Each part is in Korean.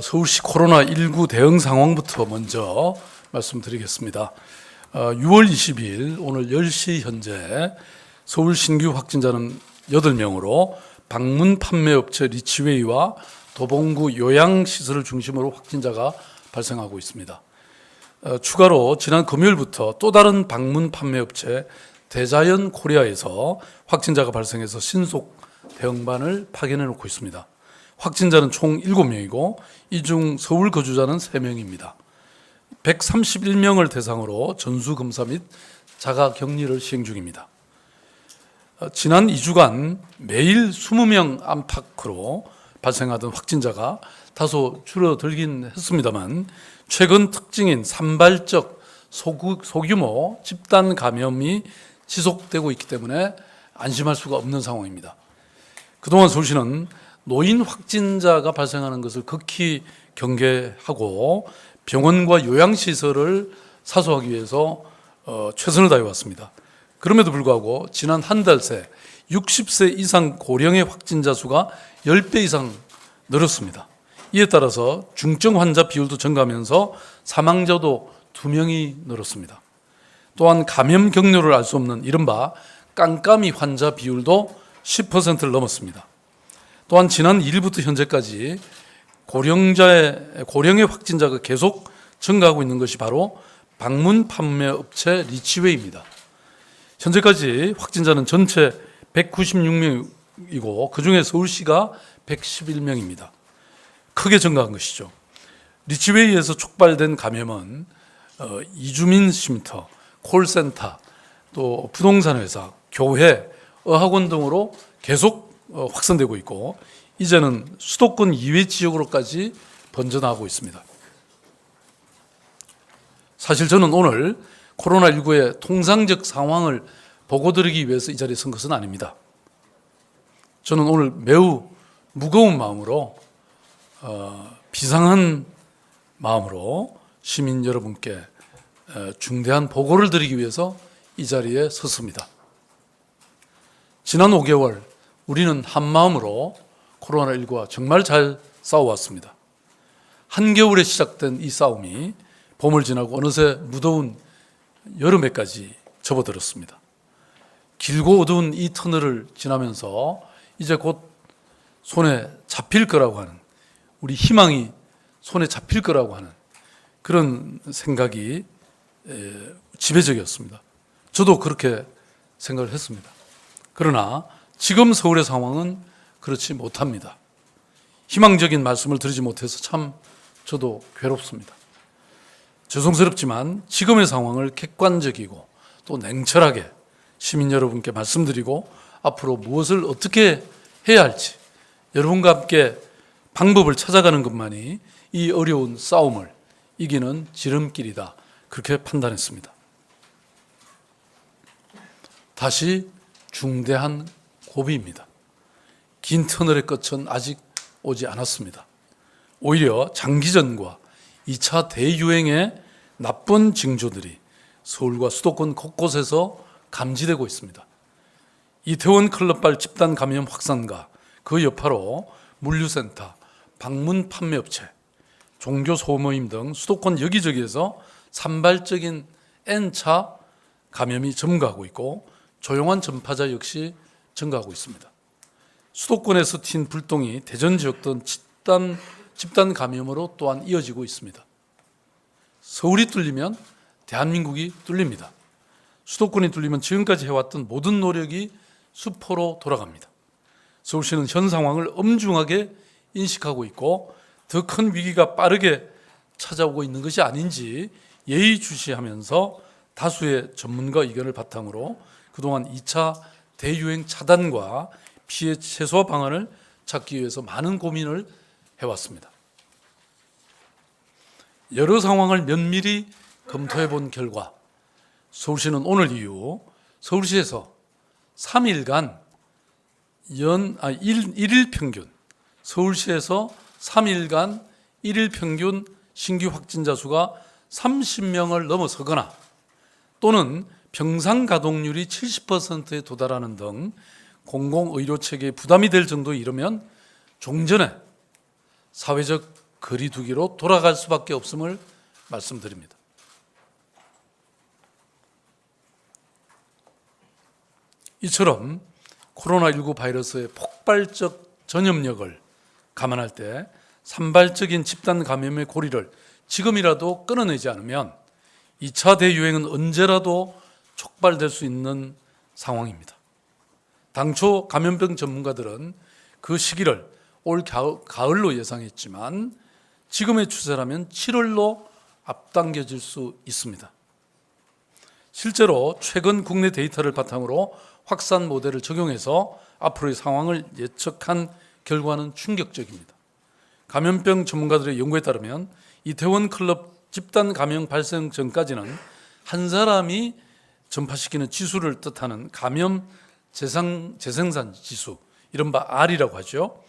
서울시 코로나19 대응 상황부터 먼저 말씀드리겠습니다. 6월 22일 오늘 10시 현재 서울 신규 확진자는 8명으로 방문 판매업체 리치웨이와 도봉구 요양시설을 중심으로 확진자가 발생하고 있습니다. 추가로 지난 금요일부터 또 다른 방문 판매업체 대자연 코리아에서 확진자가 발생해서 신속 대응반을 파견해 놓고 있습니다. 확진자는 총 7명이고 이 중 서울 거주자는 3명입니다. 131명을 대상으로 전수검사 및 자가격리를 시행 중입니다. 지난 2주간 매일 20명 안팎으로 발생하던 확진자가 다소 줄어들긴 했습니다만 최근 특징인 산발적 소규모 집단 감염이 지속되고 있기 때문에 안심할 수가 없는 상황입니다. 그동안 서울시는 노인 확진자가 발생하는 것을 극히 경계하고 병원과 요양시설을 사수하기 위해서 최선을 다해왔습니다. 그럼에도 불구하고 지난 한 달 새 60세 이상 고령의 확진자 수가 10배 이상 늘었습니다. 이에 따라서 중증 환자 비율도 증가하면서 사망자도 2명이 늘었습니다. 또한 감염 경로를 알 수 없는 이른바 깜깜이 환자 비율도 10%를 넘었습니다. 또한 지난 2일부터 현재까지 고령의 확진자가 계속 증가하고 있는 것이 바로 방문 판매 업체 리치웨이입니다. 현재까지 확진자는 전체 196명이고 그중에 서울시가 111명입니다. 크게 증가한 것이죠. 리치웨이에서 촉발된 감염은 이주민 쉼터, 콜센터, 또 부동산 회사, 교회, 어학원 등으로 계속 확산되고 있고 이제는 수도권 이외 지역으로까지 번져나가고 있습니다. 사실 저는 오늘 코로나19의 통상적 상황을 보고드리기 위해서 이 자리에 선 것은 아닙니다. 저는 오늘 매우 무거운 마음으로 비상한 마음으로 시민 여러분께 중대한 보고를 드리기 위해서 이 자리에 섰습니다. 지난 5개월 우리는 한마음으로 코로나19와 정말 잘 싸워왔습니다. 한겨울에 시작된 이 싸움이 봄을 지나고 어느새 무더운 여름에까지 접어들었습니다. 길고 어두운 이 터널을 지나면서 이제 곧 손에 잡힐 거라고 하는, 우리 희망이 손에 잡힐 거라고 하는 그런 생각이 지배적이었습니다. 저도 그렇게 생각을 했습니다. 그러나 지금 서울의 상황은 그렇지 못합니다. 희망적인 말씀을 드리지 못해서 참 저도 괴롭습니다. 죄송스럽지만 지금의 상황을 객관적이고 또 냉철하게 시민 여러분께 말씀드리고 앞으로 무엇을 어떻게 해야 할지 여러분과 함께 방법을 찾아가는 것만이 이 어려운 싸움을 이기는 지름길이다. 그렇게 판단했습니다. 다시 중대한 고비입니다. 긴 터널의 끝은 아직 오지 않았습니다. 오히려 장기전과 2차 대유행의 나쁜 징조들이 서울과 수도권 곳곳에서 감지되고 있습니다. 이태원 클럽발 집단 감염 확산과 그 여파로 물류센터, 방문 판매업체, 종교 소모임 등 수도권 여기저기에서 산발적인 N차 감염이 증가하고 있고 조용한 전파자 역시 증가하고 있습니다. 수도권에서 튄 불똥이 대전 지역 등 집단 감염으로 또한 이어지고 있습니다. 서울이 뚫리면 대한민국이 뚫립니다. 수도권이 뚫리면 지금까지 해왔던 모든 노력이 수포로 돌아갑니다. 서울시는 현 상황을 엄중하게 인식하고 있고 더 큰 위기가 빠르게 찾아오고 있는 것이 아닌지 예의주시하면서 다수의 전문가 의견을 바탕으로 그동안 2차 대유행 차단과 피해 최소화 방안을 찾기 위해서 많은 고민을 해왔습니다. 여러 상황을 면밀히 검토해 본 결과 서울시는 오늘 이후 서울시에서 3일간 일일 평균 서울시에서 3일간 일일 평균 신규 확진자 수가 30명을 넘어서거나 또는 병상 가동률이 70%에 도달하는 등 공공의료 체계에 부담이 될 정도에 이르면 종전에 사회적 거리두기로 돌아갈 수밖에 없음을 말씀드립니다. 이처럼 코로나19 바이러스의 폭발적 전염력을 감안할 때 산발적인 집단 감염의 고리를 지금이라도 끊어내지 않으면 2차 대유행은 언제라도 촉발될 수 있는 상황입니다. 당초 감염병 전문가들은 그 시기를 올 가을로 예상했지만 지금의 추세라면 7월로 앞당겨질 수 있습니다. 실제로 최근 국내 데이터를 바탕으로 확산 모델을 적용해서 앞으로의 상황을 예측한 결과는 충격적입니다. 감염병 전문가들의 연구에 따르면 이태원 클럽 집단 감염 발생 전까지는 한 사람이 전파시키는 지수를 뜻하는 감염 재생산 지수, 이른바 R이라고 하죠.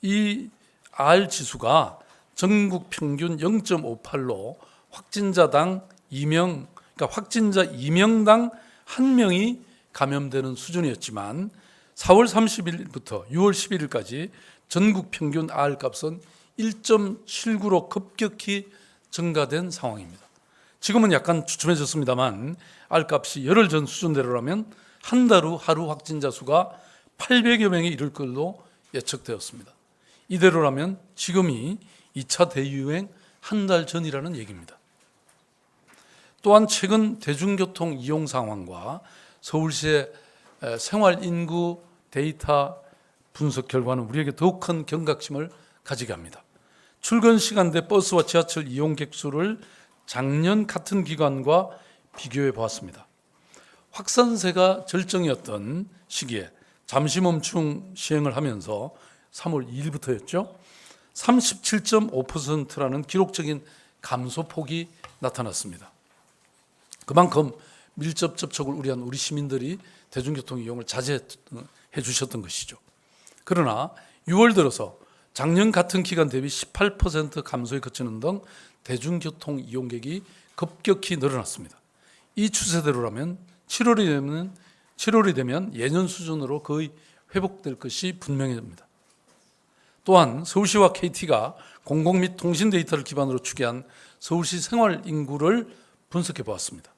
이 R 지수가 전국 평균 0.58로 확진자당 2명, 그러니까 확진자 2명당 1명이 감염되는 수준이었지만 4월 30일부터 6월 11일까지 전국 평균 R 값은 1.79로 급격히 증가된 상황입니다. 지금은 약간 주춤해졌습니다만 R 값이 열흘 전 수준대로라면 한 달 후 하루 확진자 수가 800여 명에 이를 걸로 예측되었습니다. 이대로라면 지금이 2차 대유행 한 달 전이라는 얘기입니다. 또한 최근 대중교통 이용 상황과 서울시의 생활 인구 데이터 분석 결과는 우리에게 더욱 큰 경각심을 가지게 합니다. 출근 시간대 버스와 지하철 이용객 수를 작년 같은 기간과 비교해 보았습니다. 확산세가 절정이었던 시기에 잠시 멈춤 시행을 하면서 3월 2일부터였죠. 37.5%라는 기록적인 감소폭이 나타났습니다. 그만큼 밀접 접촉을 우려한 우리 시민들이 대중교통 이용을 자제해 주셨던 것이죠. 그러나 6월 들어서 작년 같은 기간 대비 18% 감소에 그치는 등 대중교통 이용객이 급격히 늘어났습니다. 이 추세대로라면 7월이 되면 예년 수준으로 거의 회복될 것이 분명합니다. 또한 서울시와 KT가 공공 및 통신 데이터를 기반으로 추계한 서울시 생활 인구를 분석해 보았습니다.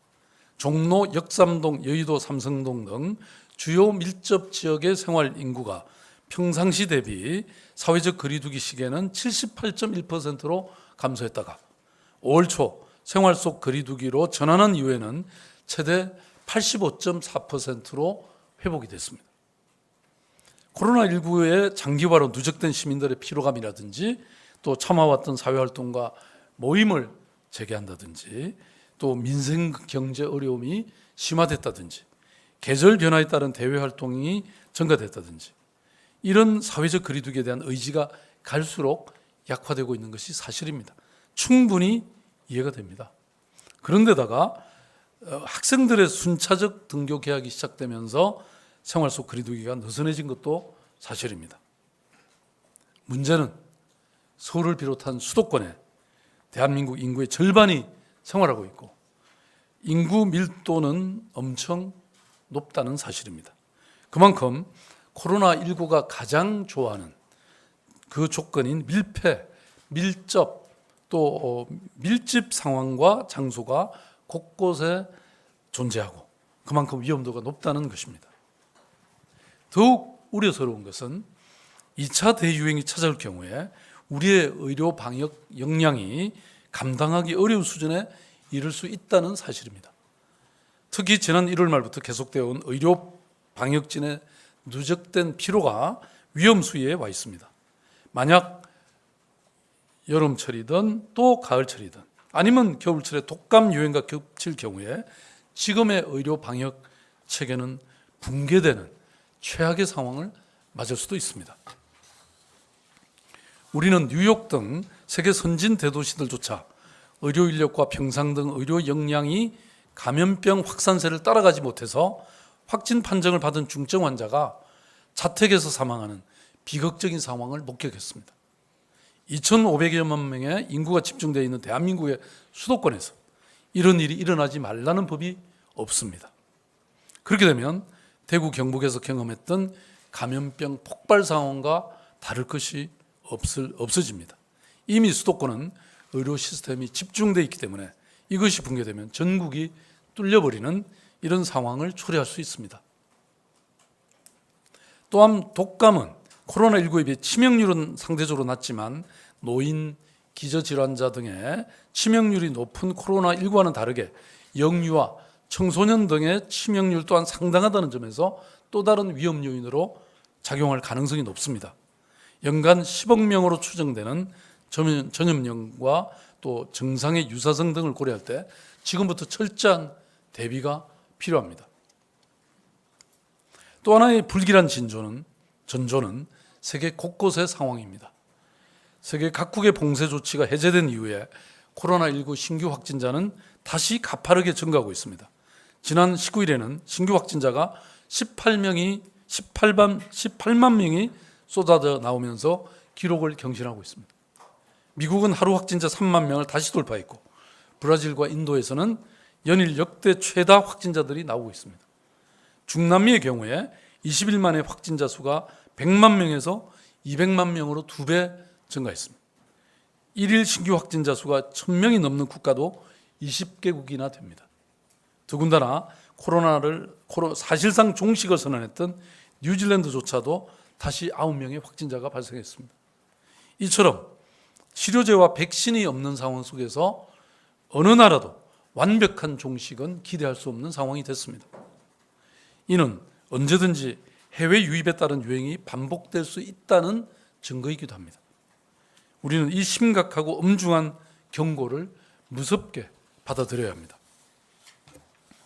종로, 역삼동, 여의도, 삼성동 등 주요 밀접 지역의 생활 인구가 평상시 대비 사회적 거리두기 시기에는 78.1%로 감소했다가 5월 초 생활 속 거리두기로 전환한 이후에는 최대 85.4%로 회복이 됐습니다. 코로나19의 장기화로 누적된 시민들의 피로감이라든지 또 참아왔던 사회활동과 모임을 재개한다든지 또 민생 경제 어려움이 심화됐다든지 계절 변화에 따른 대외 활동이 증가됐다든지 이런 사회적 거리두기에 대한 의지가 갈수록 약화되고 있는 것이 사실입니다. 충분히 이해가 됩니다. 그런데다가 학생들의 순차적 등교 개학이 시작되면서 생활 속 거리두기가 느슨해진 것도 사실입니다. 문제는 서울을 비롯한 수도권에 대한민국 인구의 절반이 생활하고 있고 인구 밀도는 엄청 높다는 사실입니다. 그만큼 코로나19가 가장 좋아하는 그 조건인 밀폐, 밀접, 또 밀집 상황과 장소가 곳곳에 존재하고 그만큼 위험도가 높다는 것입니다. 더욱 우려스러운 것은 2차 대유행이 찾아올 경우에 우리의 의료 방역 역량이 감당하기 어려운 수준에 이를 수 있다는 사실입니다. 특히 지난 1월 말부터 계속되어 온 의료 방역진의 누적된 피로가 위험 수위에 와 있습니다. 만약 여름철이든 또 가을철이든 아니면 겨울철에 독감 유행과 겹칠 경우에 지금의 의료 방역 체계는 붕괴되는 최악의 상황을 맞을 수도 있습니다. 우리는 뉴욕 등 세계 선진 대도시들조차 의료 인력과 병상 등 의료 역량이 감염병 확산세를 따라가지 못해서 확진 판정을 받은 중증 환자가 자택에서 사망하는 비극적인 상황을 목격했습니다. 2,500여만 명의 인구가 집중되어 있는 대한민국의 수도권에서 이런 일이 일어나지 말라는 법이 없습니다. 그렇게 되면 대구 경북에서 경험했던 감염병 폭발 상황과 다를 것이 없어집니다. 이미 수도권은 의료 시스템이 집중되어 있기 때문에 이것이 붕괴되면 전국이 뚫려버리는 이런 상황을 초래할 수 있습니다. 또한 독감은 코로나19에 비해 치명률은 상대적으로 낮지만 노인, 기저질환자 등의 치명률이 높은 코로나19와는 다르게 영유아, 청소년 등의 치명률 또한 상당하다는 점에서 또 다른 위험 요인으로 작용할 가능성이 높습니다. 연간 10억 명으로 추정되는 전염령과 또 증상의 유사성 등을 고려할 때 지금부터 철저한 대비가 필요합니다. 또 하나의 불길한 전조는 세계 곳곳의 상황입니다. 세계 각국의 봉쇄 조치가 해제된 이후에 코로나19 신규 확진자는 다시 가파르게 증가하고 있습니다. 지난 19일에는 신규 확진자가 18만 명이 쏟아져 나오면서 기록을 경신하고 있습니다. 미국은 하루 확진자 3만 명을 다시 돌파했고 브라질과 인도에서는 연일 역대 최다 확진자들이 나오고 있습니다. 중남미의 경우에 20일 만에 확진자 수가 100만 명에서 200만 명으로 2배 증가했습니다. 1일 신규 확진자 수가 1000명이 넘는 국가도 20개국이나 됩니다. 더군다나 코로나를 사실상 종식을 선언했던 뉴질랜드조차도 다시 9명의 확진자가 발생했습니다. 이처럼 치료제와 백신이 없는 상황 속에서 어느 나라도 완벽한 종식은 기대할 수 없는 상황이 됐습니다. 이는 언제든지 해외 유입에 따른 유행이 반복될 수 있다는 증거이기도 합니다. 우리는 이 심각하고 엄중한 경고를 무섭게 받아들여야 합니다.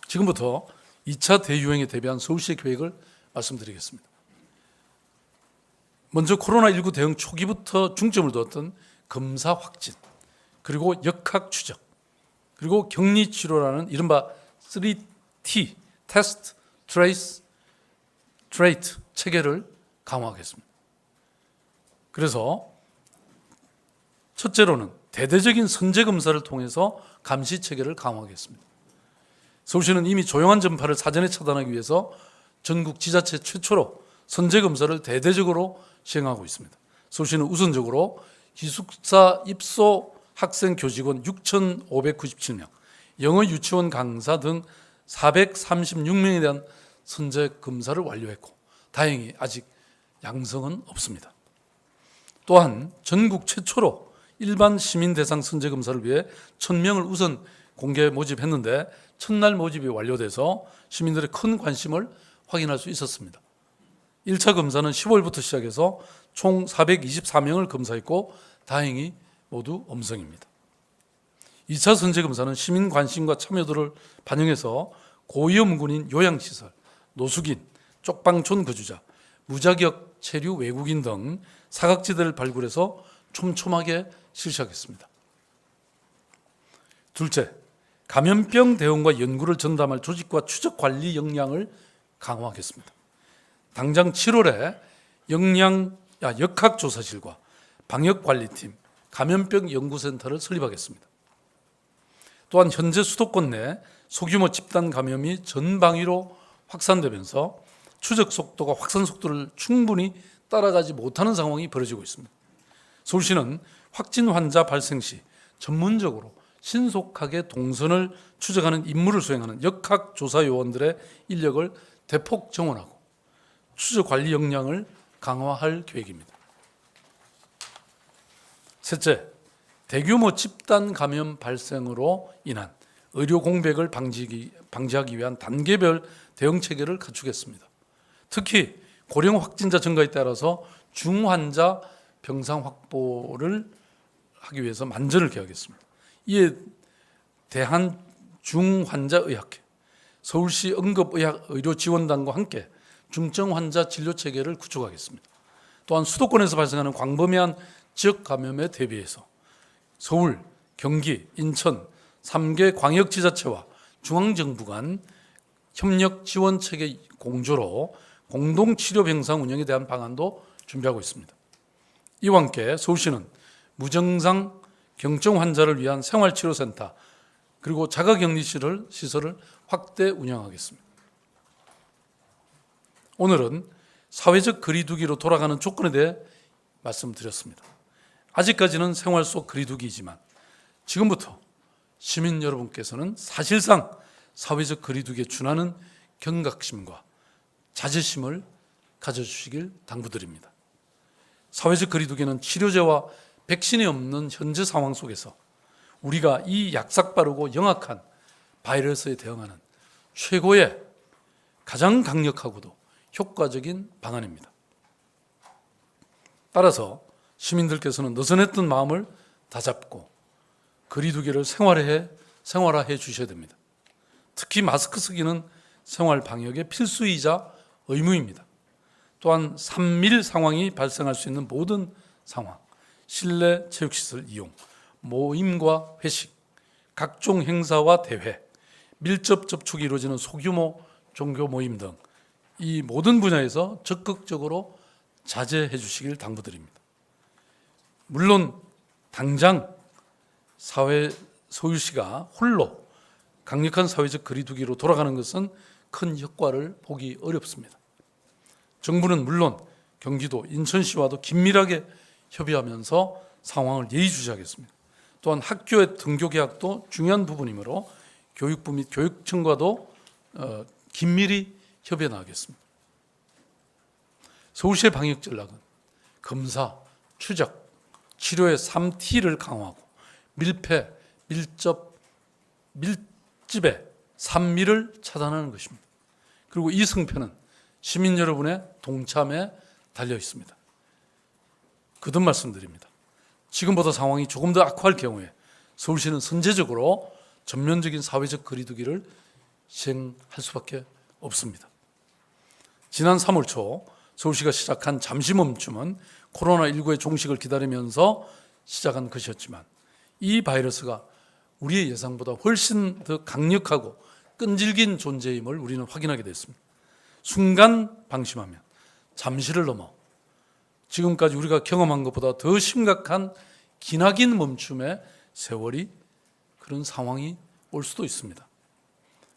지금부터 2차 대유행에 대비한 서울시의 계획을 말씀드리겠습니다. 먼저 코로나19 대응 초기부터 중점을 두었던 검사 확진, 그리고 역학 추적, 그리고 격리 치료라는 이른바 3T, 테스트, 트레이스, 트레이트 체계를 강화하겠습니다. 그래서 첫째로는 대대적인 선제 검사를 통해서 감시 체계를 강화하겠습니다. 서울시는 이미 조용한 전파를 사전에 차단하기 위해서 전국 지자체 최초로 선제 검사를 대대적으로 시행하고 있습니다. 서울시는 우선적으로 기숙사 입소 학생 교직원 6,597명, 영어 유치원 강사 등 436명에 대한 선제 검사를 완료했고 다행히 아직 양성은 없습니다. 또한 전국 최초로 일반 시민 대상 선제 검사를 위해 1,000명을 우선 공개 모집했는데 첫날 모집이 완료돼서 시민들의 큰 관심을 확인할 수 있었습니다. 1차 검사는 10월부터 시작해서 총 424명을 검사했고 다행히 모두 음성입니다. 2차 선제 검사는 시민 관심과 참여도를 반영해서 고위험군인 요양시설, 노숙인, 쪽방촌 거주자, 무자격 체류 외국인 등 사각지대를 발굴해서 촘촘하게 실시하겠습니다. 둘째, 감염병 대응과 연구를 전담할 조직과 추적 관리 역량을 강화하겠습니다. 당장 7월에 역학조사실과 방역관리팀, 감염병 연구센터를 설립하겠습니다. 또한 현재 수도권 내 소규모 집단 감염이 전 방위로 확산되면서 추적 속도가 확산 속도를 충분히 따라가지 못하는 상황이 벌어지고 있습니다. 서울시는 확진 환자 발생 시 전문적으로 신속하게 동선을 추적하는 임무를 수행하는 역학조사 요원들의 인력을 대폭 정원하고 추적 관리 역량을 강화할 계획입니다. 셋째, 대규모 집단 감염 발생으로 인한 의료 공백을 방지하기 위한 단계별 대응 체계를 갖추겠습니다. 특히 고령 확진자 증가에 따라서 중환자 병상 확보를 하기 위해서 만전을 기하겠습니다. 이에 대한중환자의학회, 서울시 응급의료지원단과 함께 중증환자 진료체계를 구축하겠습니다. 또한 수도권에서 발생하는 광범위한 지역 감염에 대비해서 서울, 경기, 인천 3개 광역지자체와 중앙정부 간 협력 지원체계 공조로 공동치료병상 운영에 대한 방안도 준비하고 있습니다. 이와 함께 서울시는 무증상 경증 환자를 위한 생활치료센터 그리고 자가격리 시설을 확대 운영하겠습니다. 오늘은 사회적 거리두기로 돌아가는 조건에 대해 말씀드렸습니다. 아직까지는 생활 속 거리두기이지만 지금부터 시민 여러분께서는 사실상 사회적 거리두기에 준하는 경각심과 자제심을 가져주시길 당부드립니다. 사회적 거리두기는 치료제와 백신이 없는 현재 상황 속에서 우리가 이 약삭빠르고 영악한 바이러스에 대응하는 최고의 가장 강력하고도 효과적인 방안입니다. 따라서 시민들께서는 느슨했던 마음을 다잡고 거리두기를 생활화해 주셔야 됩니다. 특히 마스크 쓰기는 생활 방역의 필수이자 의무입니다. 또한 산밀 상황이 발생할 수 있는 모든 상황, 실내 체육시설 이용, 모임과 회식, 각종 행사와 대회, 밀접 접촉이 이루어지는 소규모 종교 모임 등 이 모든 분야에서 적극적으로 자제해 주시길 당부드립니다. 물론 당장 서울시가 홀로 강력한 사회적 거리두기로 돌아가는 것은 큰 효과를 보기 어렵습니다. 정부는 물론 경기도, 인천시와도 긴밀하게 협의하면서 상황을 예의주시하겠습니다. 또한 학교의 등교 계약도 중요한 부분이므로 교육부 및 교육청과도 긴밀히 협의해 나가겠습니다. 서울시의 방역 전략은 검사, 추적, 치료의 3T를 강화하고 밀폐, 밀집의 산밀을 차단하는 것입니다. 그리고 이 승패는 시민 여러분의 동참에 달려 있습니다. 거듭 말씀드립니다. 지금보다 상황이 조금 더 악화할 경우에 서울시는 선제적으로 전면적인 사회적 거리두기를 시행할 수밖에 없습니다. 지난 3월 초 서울시가 시작한 잠시 멈춤은 코로나19의 종식을 기다리면서 시작한 것이었지만 이 바이러스가 우리의 예상보다 훨씬 더 강력하고 끈질긴 존재임을 우리는 확인하게 됐습니다. 순간 방심하면 잠시를 넘어 지금까지 우리가 경험한 것보다 더 심각한 기나긴 멈춤의 세월이 그런 상황이 올 수도 있습니다.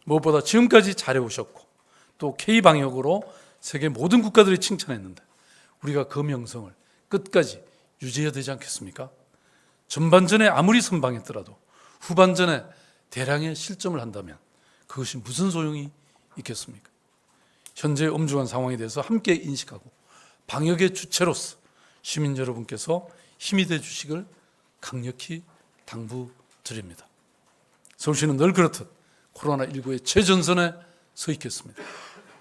무엇보다 지금까지 잘해오셨고 또 K방역으로 세계 모든 국가들이 칭찬했는데 우리가 그 명성을 끝까지 유지해야 되지 않겠습니까? 전반전에 아무리 선방했더라도 후반전에 대량의 실점을 한다면 그것이 무슨 소용이 있겠습니까? 현재 엄중한 상황에 대해서 함께 인식하고 방역의 주체로서 시민 여러분께서 힘이 돼 주시길 강력히 당부드립니다. 서울시는 늘 그렇듯 코로나19의 최전선에 서 있겠습니다.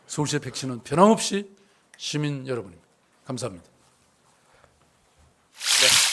서울시의 백신은 변함없이 시민 여러분입니다. 감사합니다. 네.